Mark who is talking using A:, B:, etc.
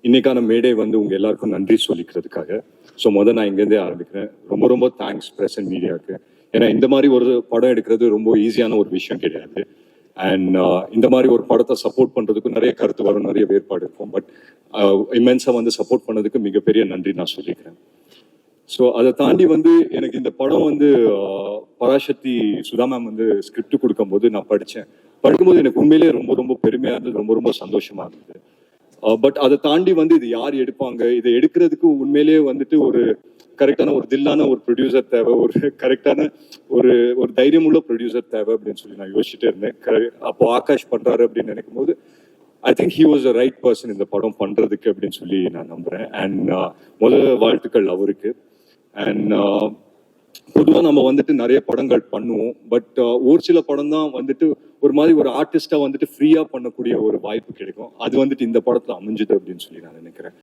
A: இன்னைக்கான மேடை வந்து உங்க எல்லாருக்கும் நன்றி சொல்லிக்கிறதுக்காக. ஸோ நான் இங்கேருந்தே ஆரம்பிக்கிறேன். ரொம்ப ரொம்ப தேங்க்ஸ் பிரஸ் அண்ட் மீடியாவுக்கு. ஏன்னா இந்த மாதிரி ஒரு படம் எடுக்கிறது ரொம்ப ஈஸியான ஒரு விஷயம் கிடையாது. அண்ட் இந்த மாதிரி ஒரு படத்தை சப்போர்ட் பண்றதுக்கு நிறைய கருத்து வரும், நிறைய வேறுபாடு இருக்கும். பட் இமென்ஸா வந்து சப்போர்ட் பண்ணதுக்கு மிகப்பெரிய நன்றி நான் சொல்லிக்கிறேன். ஸோ அதை தாண்டி வந்து எனக்கு இந்த படம் வந்து பராசக்தி சுதா மேம் வந்து ஸ்கிரிப்ட் கொடுக்கும்போது நான் படிக்கும்போது எனக்கு உண்மையிலேயே ரொம்ப ரொம்ப பெருமையா இருந்தது, ரொம்ப ரொம்ப சந்தோஷமா இருந்தது. பட் அதை தாண்டி வந்து இது யார் எடுப்பாங்க, இதை எடுக்கிறதுக்கு உண்மையிலேயே வந்துட்டு ஒரு கரெக்டான ஒரு தில்லான ஒரு ப்ரொடியூசர் தேவை, ஒரு கரெக்டான ஒரு ஒரு தைரியமுள்ள ப்ரொடியூசர் தேவை அப்படின்னு சொல்லி நான் யோசிச்சுட்டே இருந்தேன். அப்போ ஆகாஷ் பண்றாரு அப்படின்னு நினைக்கும் போது I think he was the right person இந்த படம் பண்றதுக்கு அப்படின்னு சொல்லி நான் நம்புறேன். அண்ட் முதல் வாழ்த்துக்கள் அவருக்கு. அண்ட் பொதுவாக நம்ம வந்துட்டு நிறைய படங்கள் பண்ணுவோம். பட் ஒரு சில படம் தான் வந்துட்டு ஒரு மாதிரி ஒரு ஆர்டிஸ்டா வந்துட்டு ஃப்ரீயா பண்ணக்கூடிய ஒரு வாய்ப்பு கிடைக்கும். அது வந்துட்டு இந்த படத்துல அமைஞ்சுது அப்படின்னு சொல்லி நான் நினைக்கிறேன்.